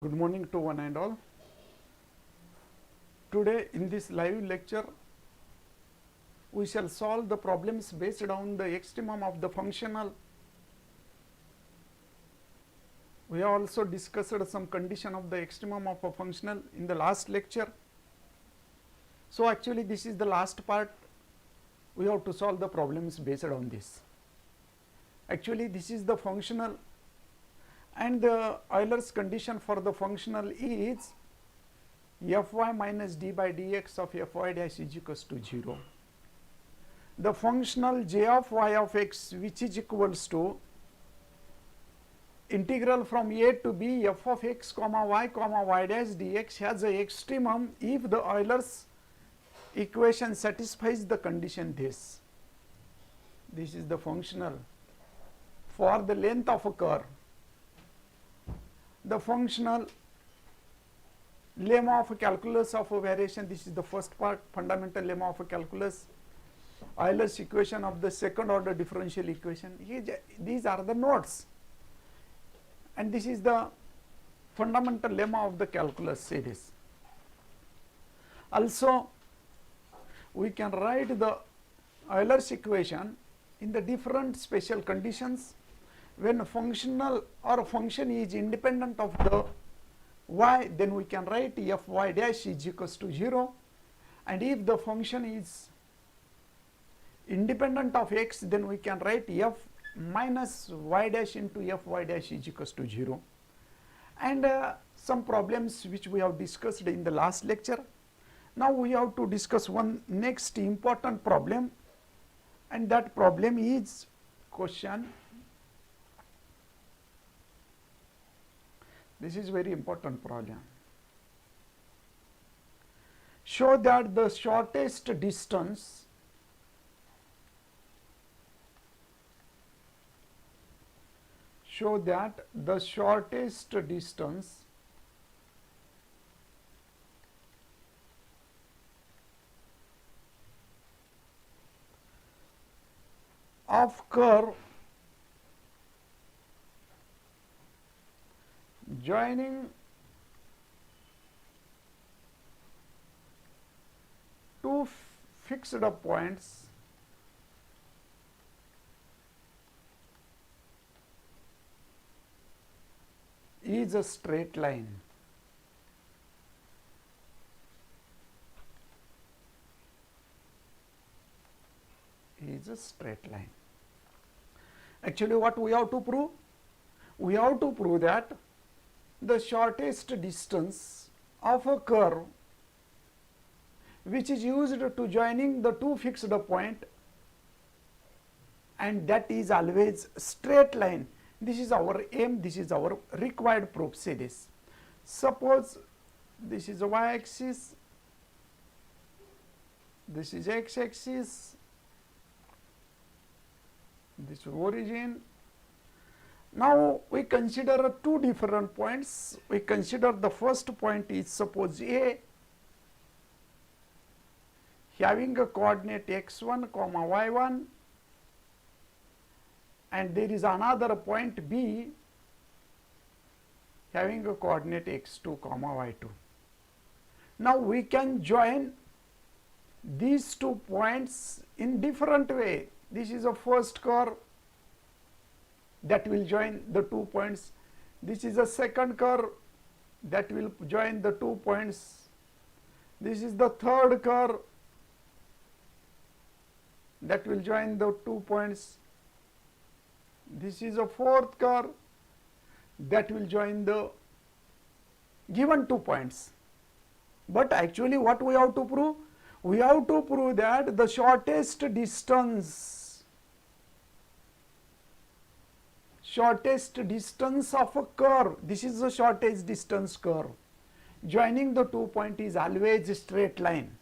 Good morning to one and all. Today in this live lecture, we shall solve the problems based on the extremum of the functional. We have also discussed some condition of the extremum of a functional in the last lecture. So, actually this is the last part. We have to solve the problems based on this. Actually this is the functional, and the Euler's condition for the functional is Fy minus d by dx of Fy dash is equals to 0. The functional j of y of x, which is equals to integral from a to b f of x comma y dash dx, has a extremum if the Euler's equation satisfies the condition this. This is the functional for the length of a curve. The functional lemma of a calculus of a variation, this is the first part, fundamental lemma of a calculus, Euler's equation of the second order differential equation. These are the notes, and this is the fundamental lemma of the calculus series. Also, we can write the Euler's equation in the different special conditions. When a functional or a function is independent of the y, then we can write Fy dash is equals to 0, and if the function is independent of x, then we can write F minus y dash into Fy dash is equals to 0. And some problems which we have discussed in the last lecture. Now we have to discuss one next important problem, and that problem is question. This is very important problem. Show that the shortest distance of curve joining two fixed points is a straight line. Actually, what we have to prove? We have to prove that the shortest distance of a curve which is used to joining the two fixed point, and that is always straight line. This is our aim, this is our required proof. Say this. Suppose this is a y axis, this is x axis, this is origin. Now we consider two different points. We consider the first point is suppose A having a coordinate x1 comma y1, and there is another point B having a coordinate x2 comma y2. Now we can join these 2 points in different way. This is a first curve that will join the 2 points. This is a second curve that will join the 2 points. This is the third curve that will join the 2 points. This is a fourth curve that will join the given 2 points. But actually what we have to prove? We have to prove that the shortest distance of a curve, this is the shortest distance curve, joining the 2 point is always straight line.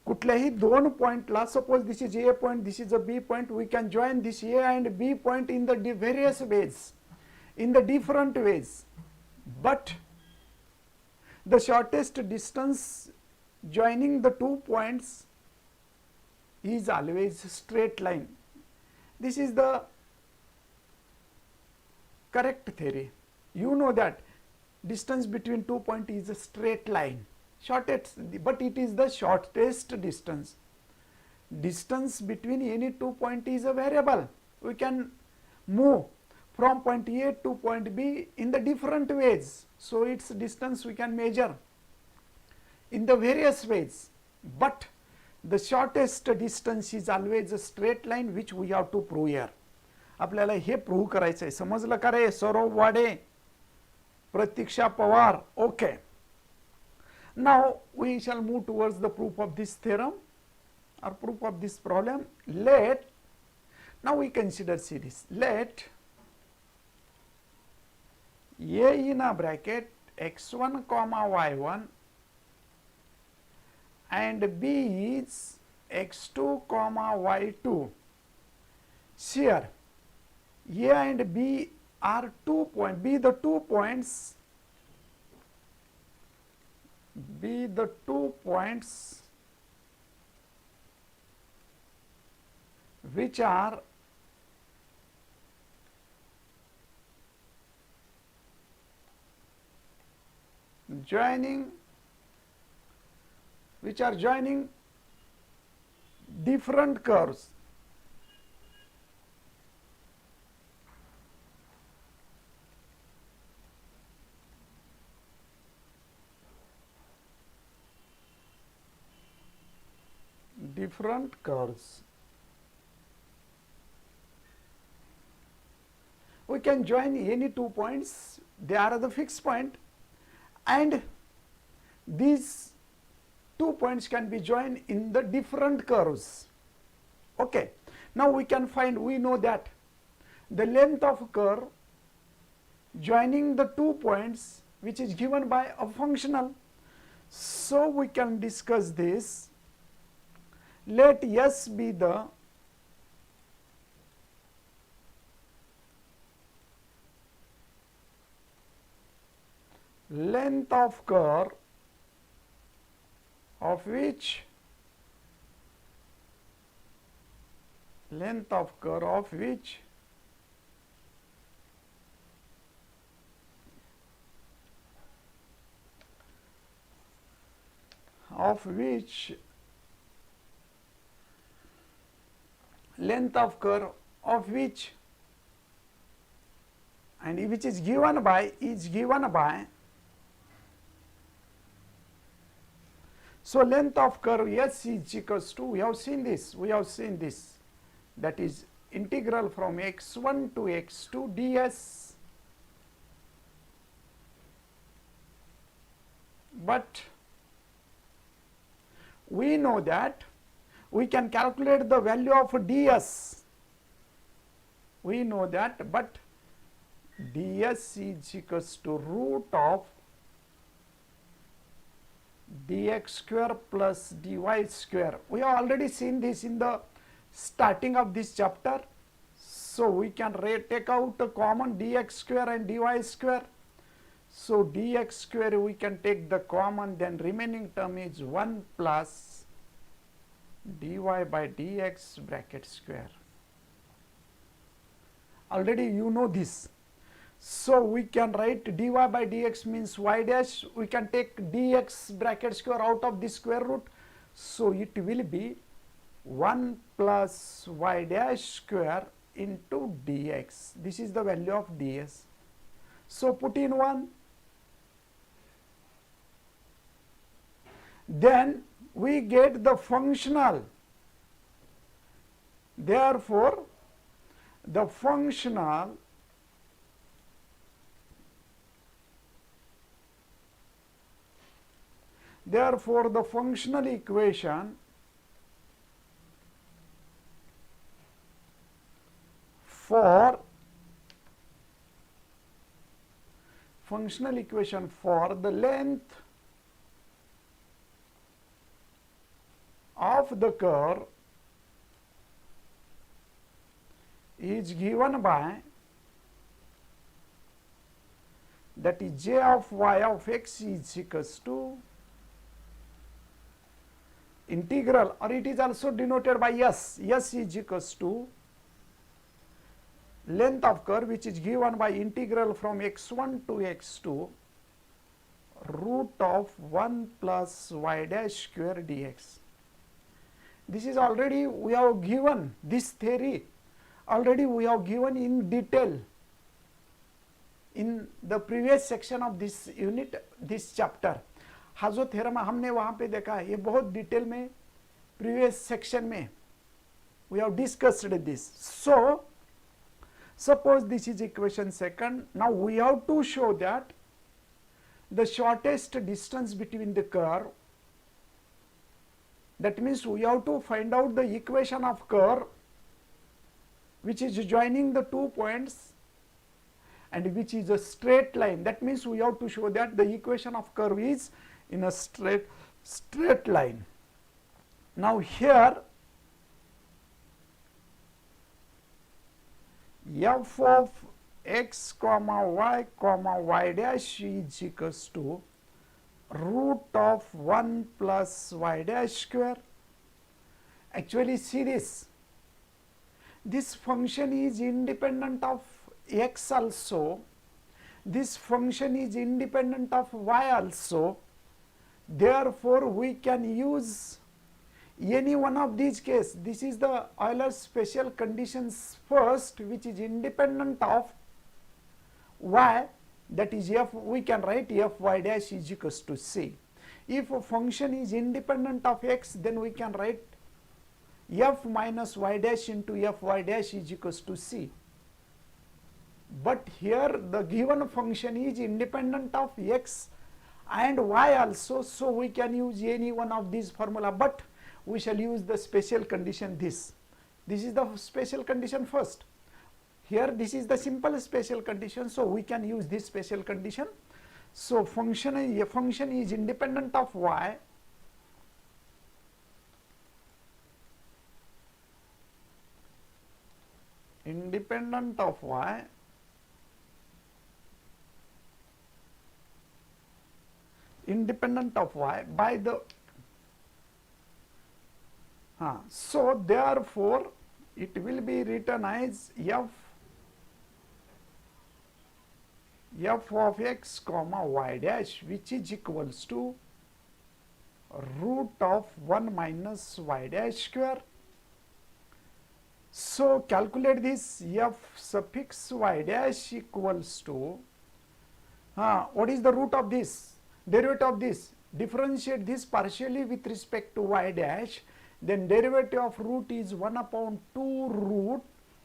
कुठल्याही दोन पॉइंटला, suppose this is A point, this is a B point, we can join this A and B point in the various ways, in the different ways, but the shortest distance joining the 2 points is always straight line. This is the correct theory. You know that distance between 2 points is a straight line, shortest, but it is the shortest distance. Distance between any 2 points is a variable. We can move from point A to point B in the different ways. So, its distance we can measure in the various ways, but the shortest distance is always a straight line, which we have to prove here. आपल्याला हे prove करायचं आहे. समजलं का रे? सौरभ वाडे, प्रतीक्षा Pawar. Okay. Now we shall move towards the proof of this theorem or proof of this problem. Now we consider series. Let A in a bracket x1 comma y1 and B is x2 comma y2. Here A and B are 2 points, be the 2 points which are joining different curves. We can join any 2 points, they are the fixed point, and these 2 points can be joined in the different curves. Okay. Now we can find, we know that the length of curve joining the 2 points, which is given by a functional. So we can discuss this. Let S be the length of curve of which and which is given by so length of curve S is equals to, we have seen this, that is integral from x1 to x2 ds, but we know that we can calculate the value of ds. We know that, but ds is equals to root of dx square plus dy square. We have already seen this in the starting of this chapter. So we can take out a common dx square and dy square. So dx square we can take the common, then remaining term is 1 plus dy by dx bracket square. Already you know this. So we can write dy by dx means y dash, we can take dx bracket square out of the square root. So it will be 1 plus y dash square into dx. This is the value of ds. So put in 1. Then we get the functional. Therefore, the functional equation for the length of the curve is given by, that is j of y of x is equals to integral, or it is also denoted by s. S is equals to length of curve which is given by integral from x1 to x2 root of 1 plus y dash square dx. This is already we have given this theory, already we have given in detail in the previous section of this unit, this chapter. हाँ जो theorem हमने वहाँ पे देखा है ये बहुत detail में previous section में we have discussed this. So suppose this is equation second. Now we have to show that the shortest distance between the curve, that means we have to find out the equation of curve which is joining the 2 points and which is a straight line. That means we have to show that the equation of curve is in a straight line. Now here f of x comma y dash is equals to root of 1 plus y dash square. Actually see this function is independent of x also, this function is independent of y also, therefore we can use any one of these cases. This is the Euler's special conditions first, which is independent of y, that is f, we can write f y dash is equals to c. If a function is independent of x, then we can write f minus y dash into f y dash is equals to c. But here the given function is independent of x and y also, so we can use any one of these formula, but we shall use the special condition this. This is the special condition first. Here this is the simple special condition, so we can use this special condition. So a function is independent of y, independent of y, independent of y by the so therefore it will be written as f of x comma y dash, which is equals to root of 1 minus y dash square. So calculate this f suffix y dash equals to what is the root of this, derivative of this, differentiate this partially with respect to y dash, then derivative of root is 1 upon 2 root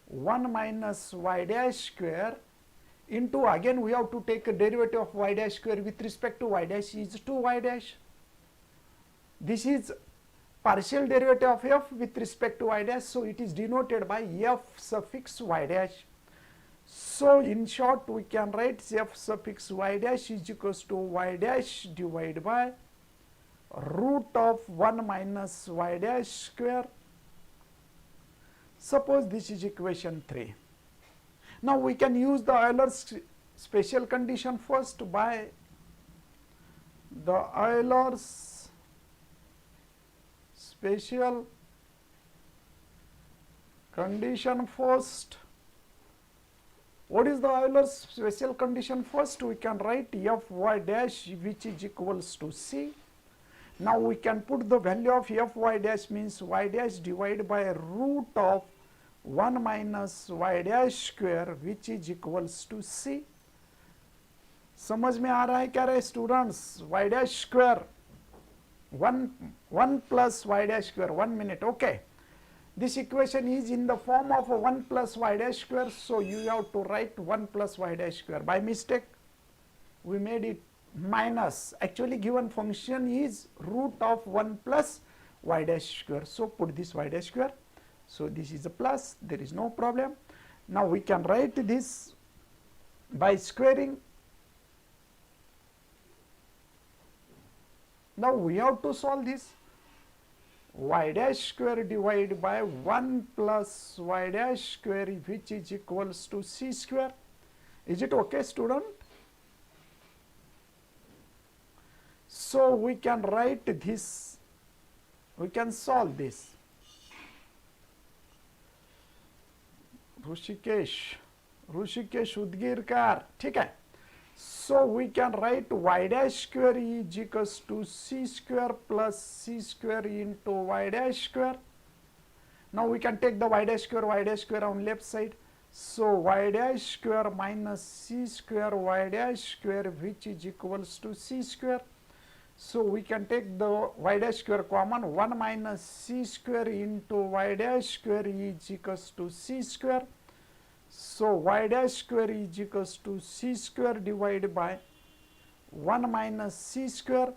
1 minus y dash square into, again we have to take a derivative of y dash square with respect to y dash is 2y dash. This is partial derivative of f with respect to y dash, so it is denoted by f suffix y dash. So in short we can write f suffix y dash is equals to y dash divided by root of 1 minus y dash square. Suppose this is equation 3. Now we can use the Euler's special condition first by the Euler's special condition first. What is the Euler's special condition first? We can write f y dash which is equals to c. Now we can put the value of f y dash means y dash divided by root of 1 minus y dash square which is equals to c. समझ में आ रहा है क्या रहे students? y dash square 1 plus y dash square, 1 minute, okay. This equation is in the form of 1 plus y dash square, so you have to write 1 plus y dash square. By mistake we made it minus, actually given function is root of 1 plus y dash square, so put this y dash square, so this is a plus, there is no problem. Now we can write this by squaring. Now we have to solve this. Y dash square divided by 1 plus y dash square which is equals to c square. Is it okay, student? So we can write this, we can solve this. Rishikesh Udgirkar, ठीक है. So we can write y dash square is equals to c square plus c square into y dash square. Now we can take the y dash square on left side. So y dash square minus c square y dash square, which is equals to c square. So we can take the y dash square common, 1 minus c square into y dash square is equals to c square. So y dash square is equals to c square divided by 1 minus c square.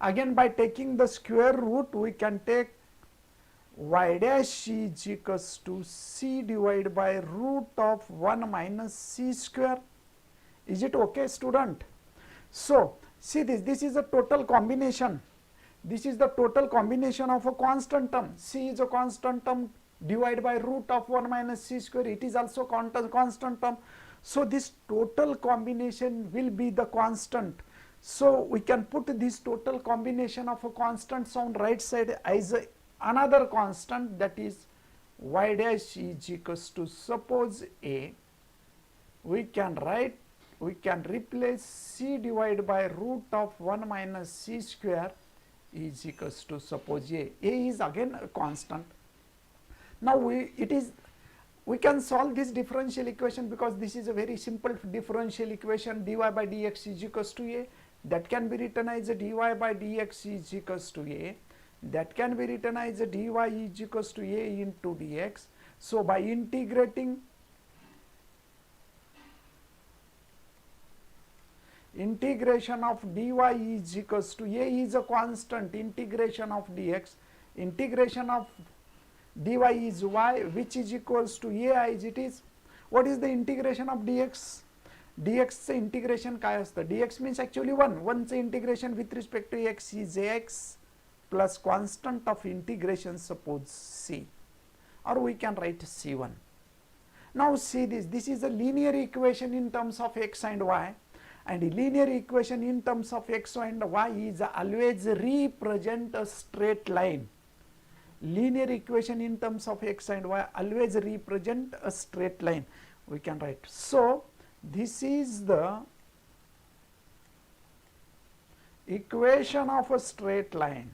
Again, by taking the square root, we can take y dash is equals to c divided by root of 1 minus c square. Is it okay, student? So see this is a total combination. This is the total combination of a constant term. C is a constant term divided by root of 1 minus c square. It is also constant term. So this total combination will be the constant. So we can put this total combination of a constants on right side as another constant, that is y dash is equals to, suppose A, we can replace c divided by root of 1 minus c square is equals to, suppose A. A is again a constant. Now we can solve this differential equation, because this is a very simple differential equation. Dy by dx is equals to A. That can be written as dy by dx is equals to A. That can be written as dy is equals to A into dx. So by integration of dy is equals to A is a constant, integration of dx, integration of dy is y, which is equals to A as it is. What is the integration of dx? dx चे integration काय असतं? dx means actually 1 चे integration with respect to x is ax plus constant of integration, suppose c, or we can write c1. Now see this is a linear equation in terms of x and y, and a linear equation in terms of x and y is always represent a straight line. Linear equation in terms of x and y always represent a straight line. We can write, so this is the equation of a straight line.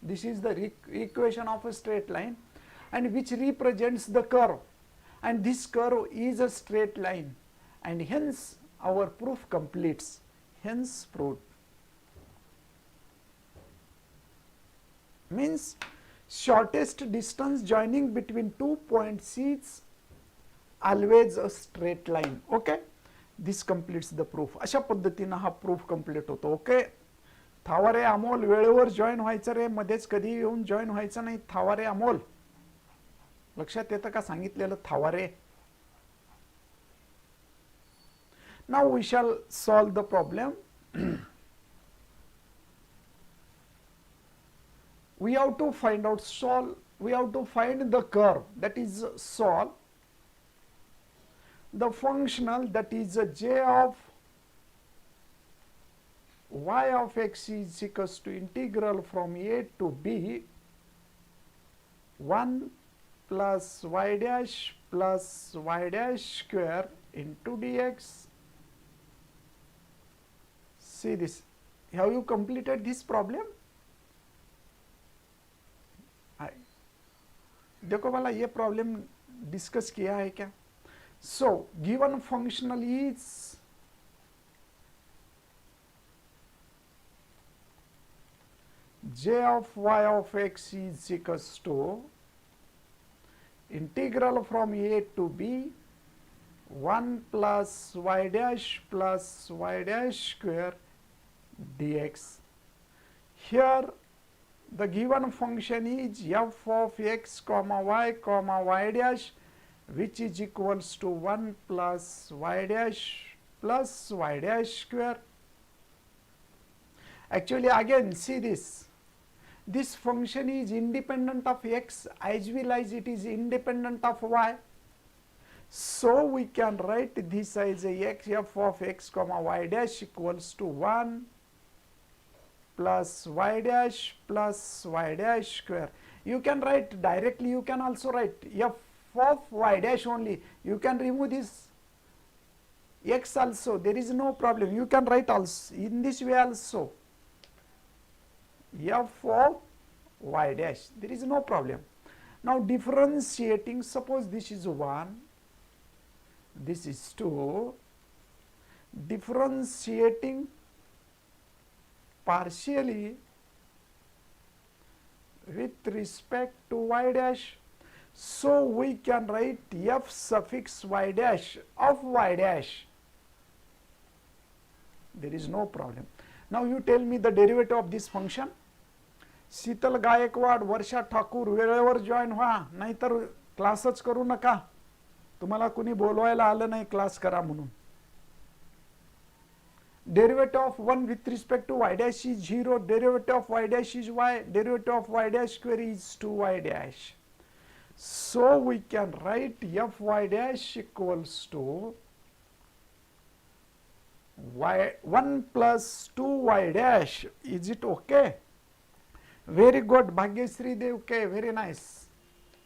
This is the equation of a straight line, and which represents the curve, and this curve is a straight line, and hence our proof completes. Hence proved means shortest distance joining between 2 points is always a straight line. Okay, this completes the proof. अशा पद्धतीने हा proof complete होतो. Okay, थावारे Amol, वेळेवर join व्हायचं रे, मध्येच कधी येऊन जॉईन व्हायचं नाही. थावारे अमोल, लक्षात येतं का सांगितलेलं? थावारे. Now we shall solve the problem. We have to find out we have to find the curve, that is solve the functional, that is j of y of x is equals to integral from a to b 1 plus y dash square into dx. See this. Have you completed this problem? देखो वाला ये problem discuss किया है क्या? So given functional is j of y of x is equals to integral from a to b 1 plus y dash square dx. Here the given function is f of x comma y dash, which is equals to 1 plus y dash square. Actually again see this function is independent of x as well as it is independent of y. So we can write this as a f of x comma y dash equals to 1 plus y dash square. You can write directly, you can also write f of y dash only. You can remove this x also, there is no problem. You can write also in this way also, f of y dash, there is no problem. Now differentiating, suppose this is 1, this is 2, differentiating partially with respect to y dash. So we can write f suffix y dash of y dash. There is no problem. Now you tell me the derivative of this function. शीतल गायकवाड, वर्षा ठाकूर वेळेवर join व्हा, नाहीतर क्लासच करू नका. तुम्हाला कुणी बोलवायला आलं नाही क्लास करा म्हणून. Derivative of 1 with respect to y dash is 0, derivative of y dash is y, derivative of y dash square is 2y dash. So we can write fy dash equals to y 1 plus 2y dash. Is it okay? Very good, Bhagyasri Devke, very nice.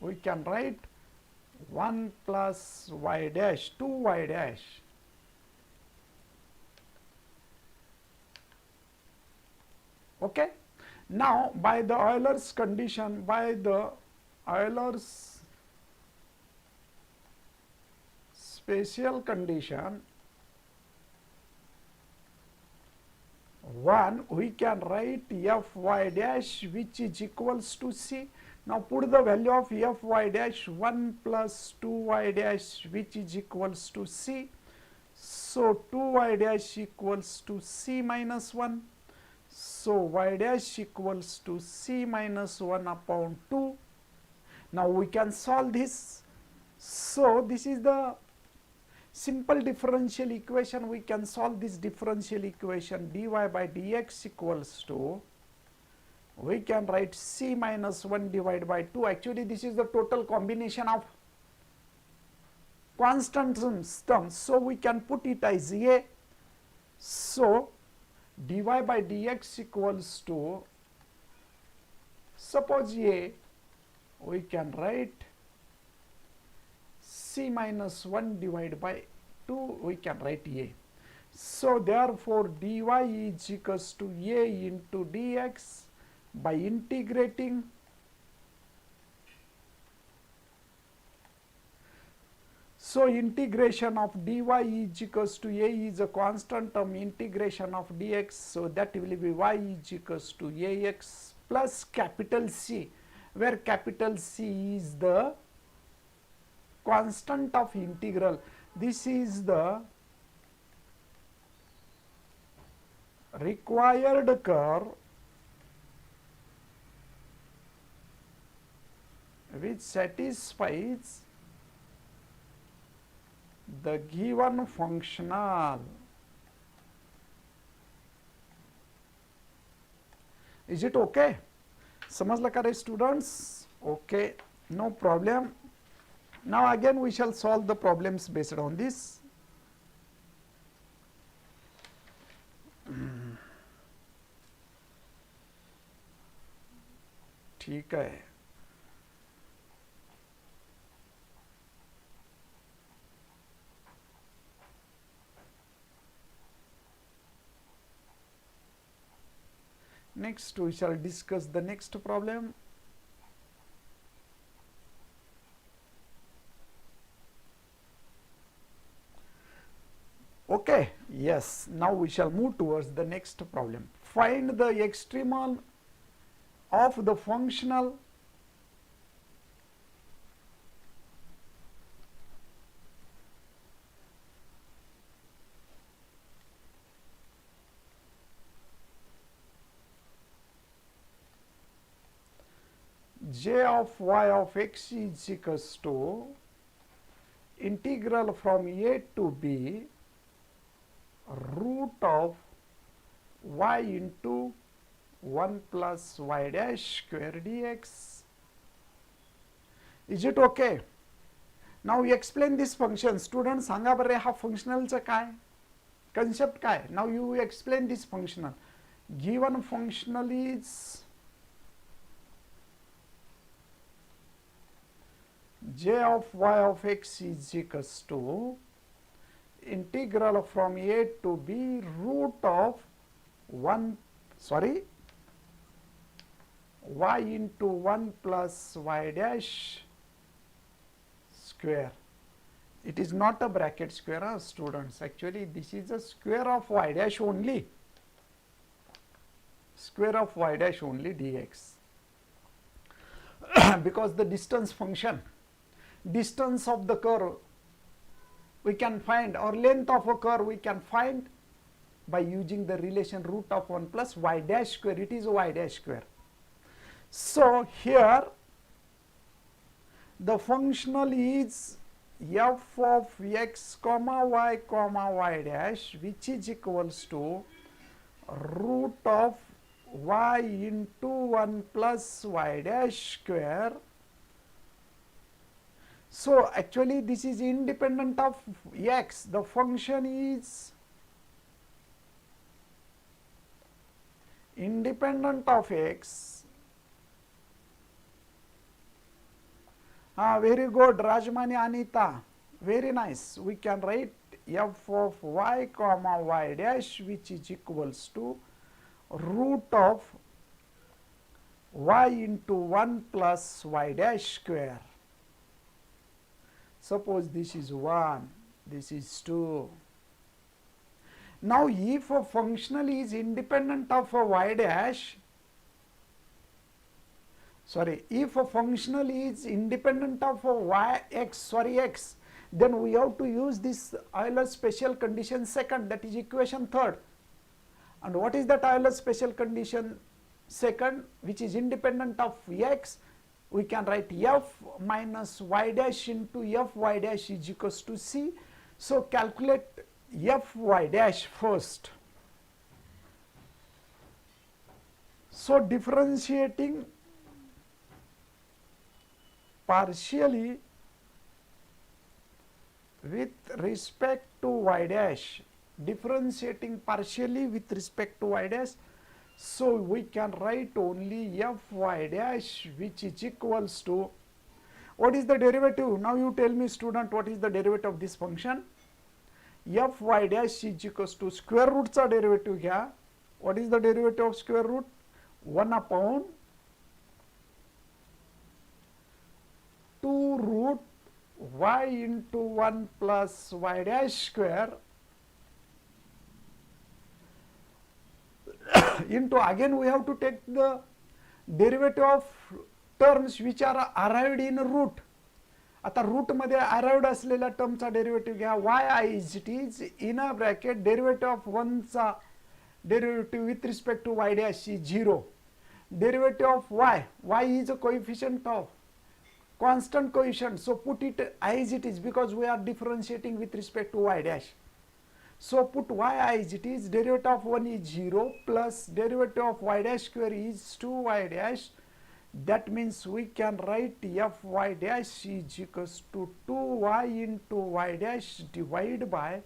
We can write 1 plus y dash, 2y dash. Okay. Now by the Euler's condition, by the Euler's special condition, 1, we can write fy dash which is equals to c. Now put the value of fy dash 1 plus 2y dash which is equals to c. So 2y dash equals to c minus 1. So y dash equals to c minus 1 upon 2. Now we can solve this. So this is the simple differential equation. We can solve this differential equation. Dy by dx equals to, we can write c minus 1 divided by 2. Actually this is the total combination of constant terms. So we can put it as a. So dy by dx equals to, suppose a, we can write c minus 1 divided by 2, we can write a. So therefore dy is equals to a into dx by integrating. So integration of dy is equals to a is a constant term, integration of dx, so that will be y is equals to ax plus capital C, where capital C is the constant of integral. This is the required curve which satisfies the given functional. Is it okay? समजलं का रे students? Okay, no problem. Now again we shall solve the problems based on this. ठीक है. Next we shall discuss the next problem. Okay, yes, now we shall move towards the next problem. Find the extremum of the functional j of y of x is equals to integral from a to b root of y into 1 plus y dash square dx. Is it okay? Now you explain this function. Students, सांगा बरे हा functionalचा काय concept काय. Now you explain this functional. Given functional is j of y of x is equals to integral from a to b root of y into 1 plus y dash square. It is not a bracket square, students. Actually, this is a square of y dash only. Square of y dash only dx. Because the distance function, distance of the curve we can find, or length of a curve we can find by using the relation root of 1 plus y dash square. It is y dash square. So here the functional is f of x comma y dash, which is equals to root of y into 1 plus y dash square. So actually this is independent of x. The function is independent of x. Very good, Rajmani Anita. Very nice. We can write f of y comma y dash, which is equals to root of y into 1 plus y dash square. Suppose this is 1, this is 2. Now if a functional is independent of a y dash, if a functional is independent of a x, then we have to use this Euler's special condition second, that is equation third. And what is that Euler's special condition second, which is independent of x? We can write f minus y dash into f y dash is equals to c. So calculate f y dash first. So differentiating partially with respect to y dash, differentiating partially with respect to y dash, so we can write only f y dash, which is equals to, what is the derivative? Now you tell me, student, what is the derivative of this function? F y dash is equals to square root's derivative here. What is the derivative of square root? 1 upon 2 root y into 1 plus y dash square into, again we have to take the derivative of terms which are arrived in root. आता root मध्ये arrived असलेल्या टर्मचा derivative घ्या. y is it is in a bracket derivative of 1 चा derivative with respect to y dash is 0. Derivative of y is a coefficient of constant coefficient, so put it as it is because we are differentiating with respect to y dash. So put y as it is, derivative of 1 is 0 plus derivative of y dash square is 2y dash. That means we can write f y dash is equals to 2y into y dash divided by,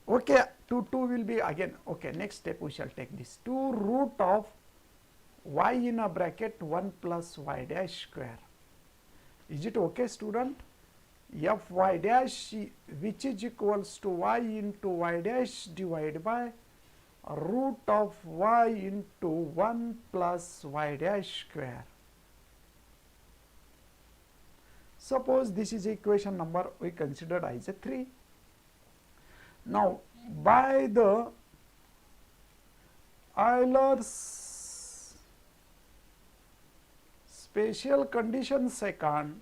okay, 2 will be again, okay, next step we shall take this 2 root of y in a bracket 1 plus y dash square. Is it okay, student? F y dash, which is equals to y into y dash divided by root of y into 1 plus y dash square. Suppose this is equation number we considered as a 3. Now by the Euler's special condition second,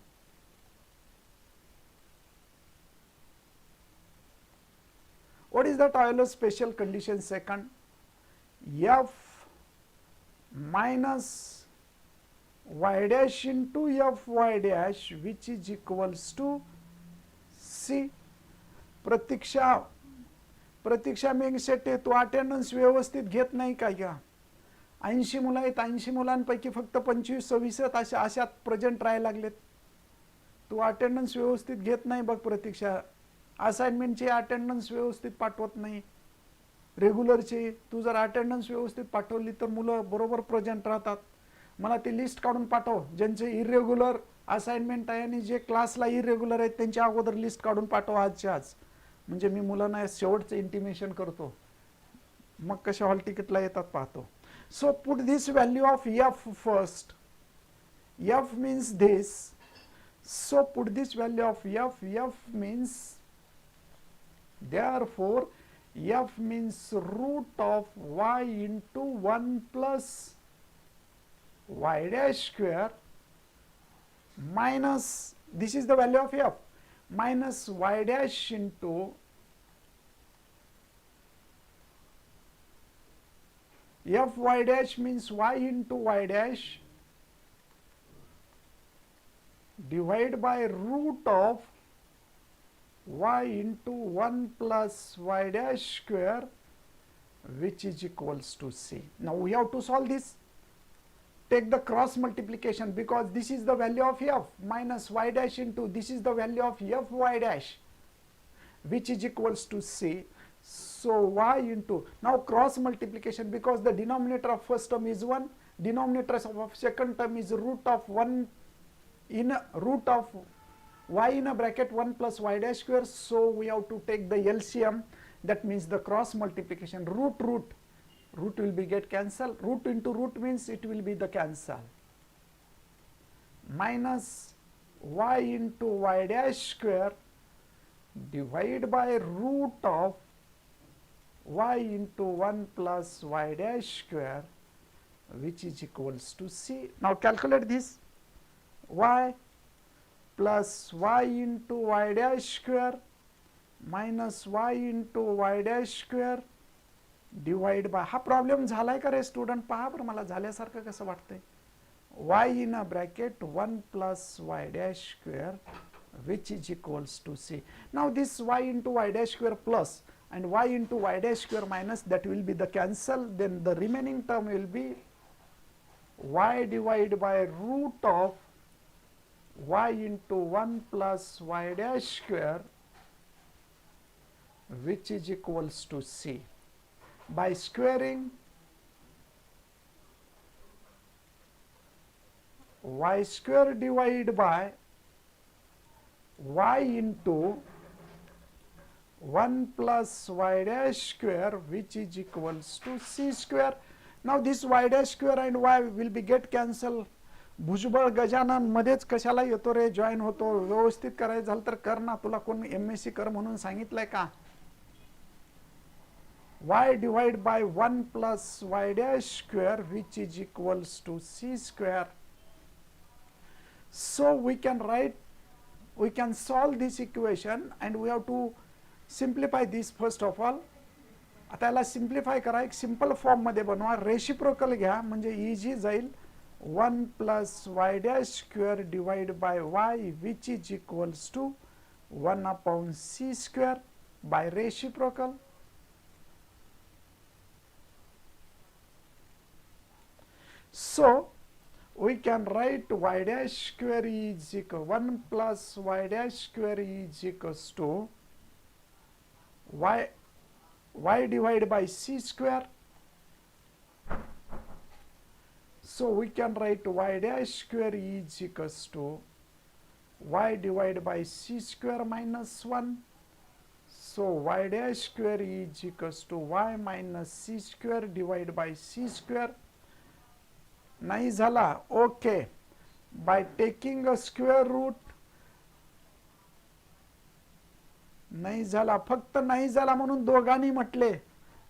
what is that Euler's special condition second? F minus y dash into f y dash, which is equals to c. प्रतीक्षा मेंगसेटे, तू attendance व्यवस्थित घेत नाही का? या 80 मुलं आहेत, 80 मुलांपैकी फक्त 25-26 अशात प्रेझेंट राहायला लागलेत. तू अटेंडन्स व्यवस्थित घेत नाही बघ प्रतीक्षा. असाइनमेंटचे अटेंडन्स व्यवस्थित पाठवत नाही, रेग्युलरचे. तू जर अटेंडन्स व्यवस्थित पाठवली तर मुलं बरोबर प्रेझेंट राहतात. मला ती लिस्ट काढून पाठव, ज्यांचे इरेग्युलर असाइनमेंट आहे आणि जे क्लासला इरेग्युलर आहेत त्यांच्या अगोदर लिस्ट काढून पाठव आजच्या आज, म्हणजे मी मुलांना शेवटचं इंटिमेशन करतो, मग कशा हॉल तिकीटला येतात पाहतो. So put this value of F first. F means this. So put this value of f. F means, therefore f means root of y into 1 plus y dash square minus, this is the value of f, minus y dash into f y dash means y into y dash divide by root of y into 1 plus y dash square, which is equals to c. Now we have to solve this. Take the cross multiplication, because this is the value of f minus y dash into this is the value of f y dash, which is equals to c. So y into, now cross multiplication, because the denominator of first term is 1, denominator of second term is root of 1 in root of y in a bracket 1 plus y dash square. So we have to take the LCM, that means the cross multiplication, root will be get cancel, root into root means it will be the cancel, minus y into y dash square divide by root of y into 1 plus y dash square, which is equals to c. Now calculate this. Y plus y into y dash square minus y into y dash square divide by, हा problem झालाय का रे student? पहा बरं मला झाल्यासारखं कसं वाटतंय. y in a bracket 1 plus y dash square, which is equals to c. Now this y into y dash square plus and y into y dash square minus, that will be the cancel, then the remaining term will be y divided by root of y into 1 plus y dash square, which is equals to c. By squaring y square divided by y into 1 plus y dash square, which is equals to c square. Now this y dash square and y will be get cancel. Bhujbal Gajanan मध्येच कशाला येतो रे, join होतो, व्यवस्थित करायचं झालं तर कर ना, तुला कोण M.Sc कर म्हणून सांगितलंय का? y divided by 1 plus y dash square, which is equals to c square. So we can solve this equation and we have to simplify this first of all. आता याला सिम्प्लिफाय करा, एक सिंपल फॉर्म मध्ये बनवा, reciprocal घ्या म्हणजे easy जाईल. 1 plus y dash square divided by y, which is equals to 1 upon c square by reciprocal. So we can write y dash square is equal 1 plus y dash square is equals to y divided by c square. So we can write y dash square is equals to y divided by c square minus 1. So y dash square is equals to y minus c square divided by c square. नाही झाला, okay. By taking a square root, नाही झाला, फक्त नाही झाला म्हणून दोघांनी म्हटले,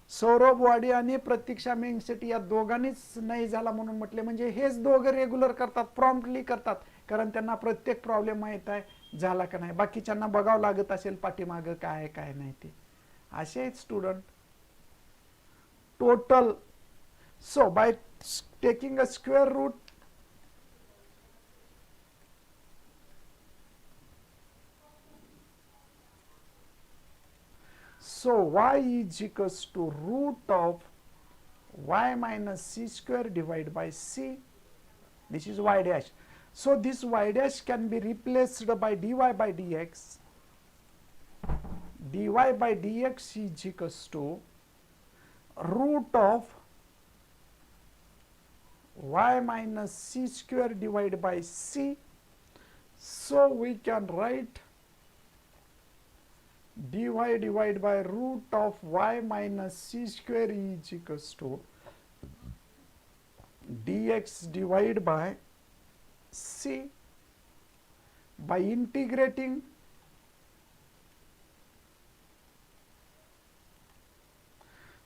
सौरभ वाडी आणि प्रतीक्षा मेंगसेटी या दोघांनीच नाही झाला म्हणून म्हटले, म्हणजे हेच दोघं रेग्युलर करतात, प्रॉम्प्टली करतात, कारण त्यांना प्रत्येक प्रॉब्लेम माहित आहे झाला का नाही, बाकीच्यांना बघावं लागत असेल पाठीमागं काय आहे काय नाही ते. असे आहेत student total. So by taking a square root, so y is equals to root of y minus c square divided by c. This is y dash. So this y dash can be replaced by dy by dx. Dy by dx is equals to root of y minus c square divided by c. So we can write dy divided by root of y minus c square is equals to dx divided by c by integrating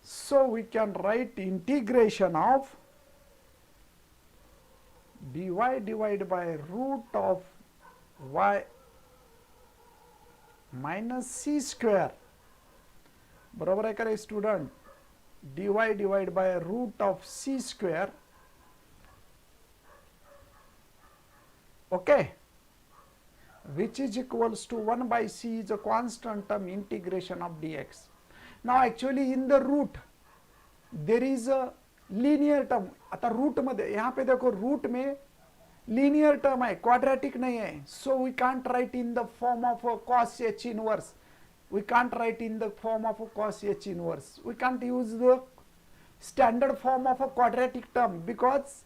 so we can write integration of dy divided by root of y minus c square बरोबर आहे का रे student dy divided by root of c square okay which is equals to 1 by c is a constant term integration of dx. Now actually in the root there is a linear term. आता root मध्ये यहाँ पे देखो root में linear term है, quadratic नहीं है, so we can't write in the form of a cos h inverse. We can't write in the form of a cos h inverse. We can't use the standard form of a quadratic term because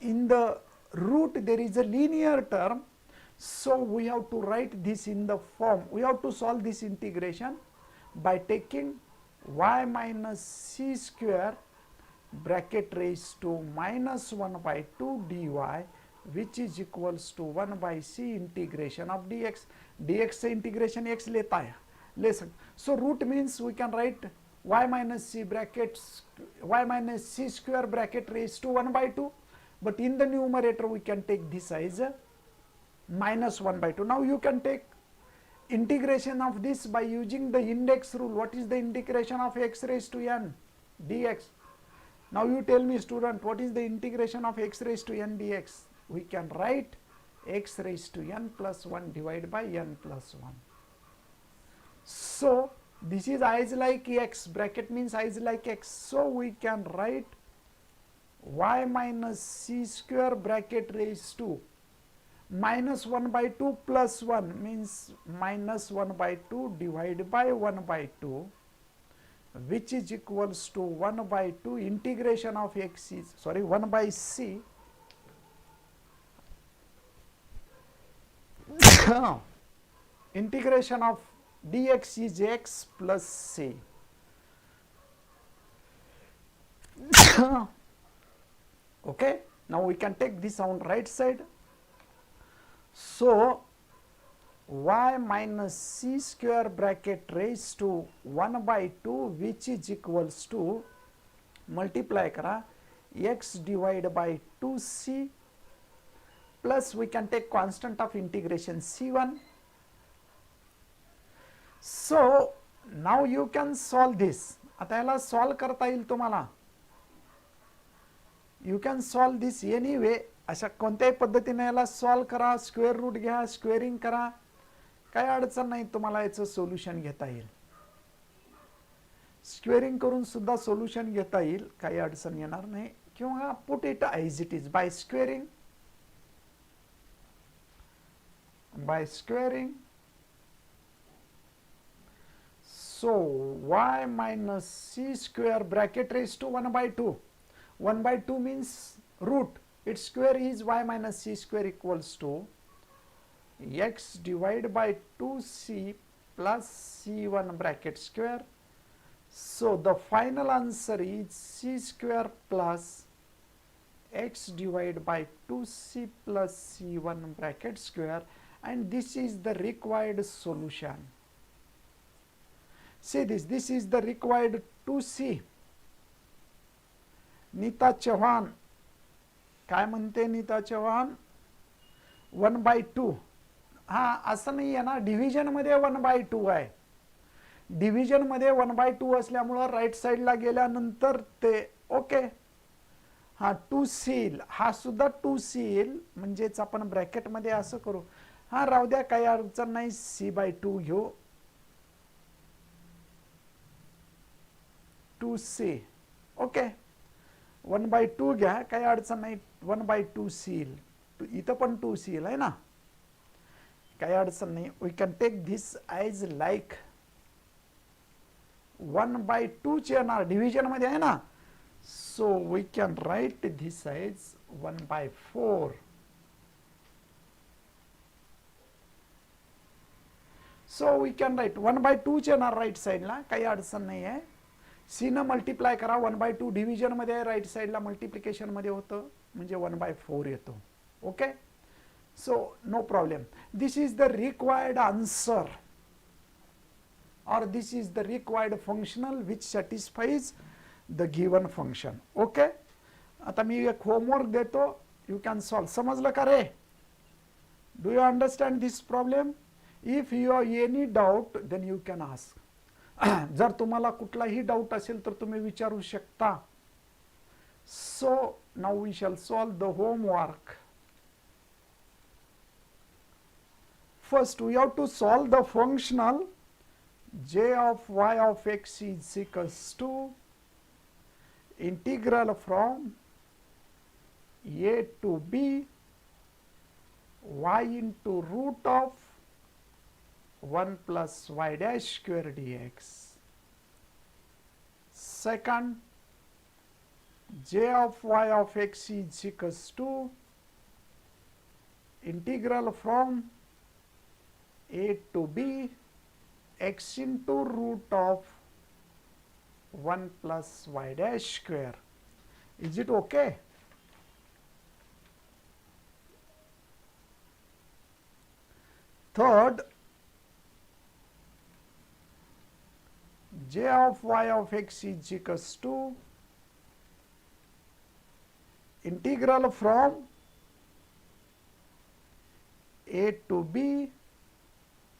in the root there is a linear term, so we have to write this in the form. We have to solve this integration by taking y minus c square bracket raised to minus 1 by 2 dy which is equals to 1 by c integration of dx. dx से integration x लेता है, ले सकते. So root means we can write y minus c brackets y minus c square bracket raised to 1 by 2, but in the numerator we can take this as minus 1 by 2. Now you can take integration of this by using the index rule. What is the integration of x raised to n dx? Now you tell me student, what is the integration of x raised to n dx? We can write x raised to n plus 1 divided by n plus 1. So this is I is like x, bracket means I is like x, so we can write y minus c square bracket raised to minus 1 by 2 plus 1 means minus 1 by 2 divided by 1 by 2 which is equals to 1 by 2 integration of x is 1 by c integration of dx is x plus c. Okay, now we can take this on right side. So y minus c square bracket raised to 1 by 2 which is equals to multiply करा x divided by 2c plus we can take constant of integration c1. So now you can solve this. आता याला solve करता येईल तुम्हाला. You can solve this anyway. अशा कोणत्याही पद्धतीने याला सॉल्व करा, स्क्वेअर रूट घ्या, स्क्वेअरिंग करा, काही अडचण नाही, तुम्हाला याचं सोल्युशन घेता येईल. स्क्वेअरिंग करून सुद्धा सोल्युशन घेता येईल, काही अडचण येणार नाही. किंवा put it as it is by squaring. So y minus c square bracket raised to 1 by 2. 1 by 2 means root. Its square is y minus c square equals to x divided by 2c plus c1 bracket square. So the final answer is c square plus x divided by 2c plus c1 bracket square, and this is the required solution. See this is the required 2c. Neeta Chavan काय म्हणते? Nita Chavan 1 by 2. हा असं नाही आहे ना, division मध्ये 1 by 2 आहे. Division मध्ये 1 by 2 असल्यामुळे राईट साइडला गेल्यानंतर ते ओके. हा 2c येईल, हा सुद्धा 2c येईल, म्हणजेच आपण ब्रॅकेट मध्ये असं करू. हा राहू द्या, काही अडचण नाही, c by 2 घेऊ. 2c okay. 1 by 2 घ्या, काही अडचण नाही, 1 by 2c येईल. इथं पण 2c येईल आहे ना, काही अडचण नाही. We can take this as like 1 by 2 चे येणार, डिव्हिजन मध्ये आहे ना. So we can write this as 1/4. So we can write 1/2 चे ना राईट साईडला काही अडचण नाही आहे. सी न मल्टिप्लाय करा 1/2 डिव्हिजन मध्ये राईट साईडला मल्टिप्लिकेशन मध्ये होतं म्हणजे 1/4 येतो. Okay. So no problem. This is the required answer or this is the required functional which satisfies the given function. Okay. आता मी एक होमवर्क देतो, you can solve. समजलं का रे? Do you understand this problem? If you have any doubt then you can ask. जर तुम्हाला कुठलाही doubt असेल तर तुम्ही विचारू शकता. So now we shall solve the homework. First we have to solve the functional j of y of x is equals to integral from a to b y into root of 1 plus y dash square dx. Second, j of y of x is equals to integral from a to b x into root of 1 plus y dash square. Is it okay? Third, j of y of x is equals to integral from a to b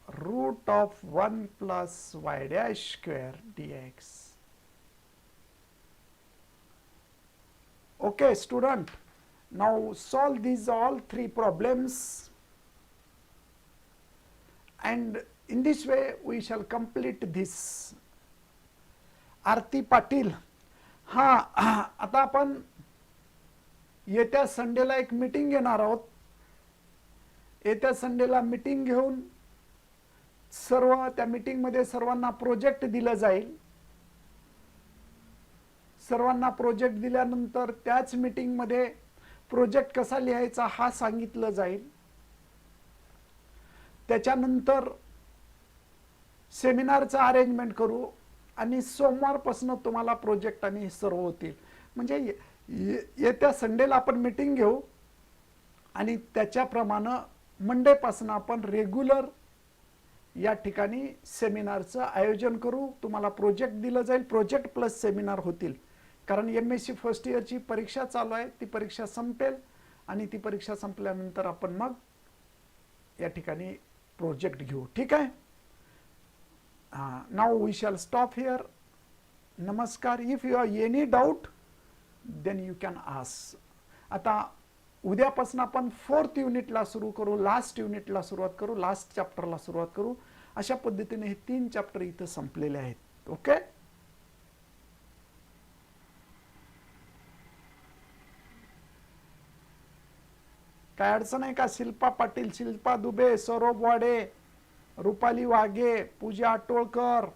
root of 1 plus y dash square dx. Okay, student. Now solve these all three problems, and in this way we shall complete this. आरती पाटील, हा आता आपण येत्या संडेला एक meeting घेणार आहोत. येत्या संडेला मीटिंग घेऊन सर्व त्या मीटिंग मध्ये सर्वांना प्रोजेक्ट दिला जाईल. सर्वांना प्रोजेक्ट दिल्यानंतर त्याच मीटिंग मध्ये प्रोजेक्ट कसा लिहायचा हा सांगितलं जाईल. त्याच्यानंतर सेमिनारचं अरेंजमेंट करू आणि सोमवारपासून तुम्हाला प्रोजेक्ट आणि सर्व होतील. म्हणजे येत्या संडेला आपण मीटिंग घेऊ आणि त्याच्याप्रमाणे मंडे पासून आपण रेग्युलर या ठिकाणी सेमिनारचं आयोजन करू. तुम्हाला प्रोजेक्ट दिलं जाईल, प्रोजेक्ट प्लस सेमिनार होतील. कारण M.Sc. फर्स्ट इयरची परीक्षा चालू आहे, ती परीक्षा संपेल आणि ती परीक्षा संपल्यानंतर आपण मग या ठिकाणी प्रोजेक्ट घेऊ. ठीक आहे. Now we shall stop here. नमस्कार. If you have any doubt then you can ask. आता उद्यापासून आपण 4th युनिटला सुरू करू, लास्ट युनिटला सुरुवात करू, लास्ट चॅप्टरला सुरुवात करू. अशा पद्धतीने हे 3 चॅप्टर इथं संपलेले आहेत. ओके. काय अडचण आहे का? शिल्पा पाटील, शिल्पा दुबे, सौरभ वाडे, रुपाली वाघे, पूजा आटोळकर,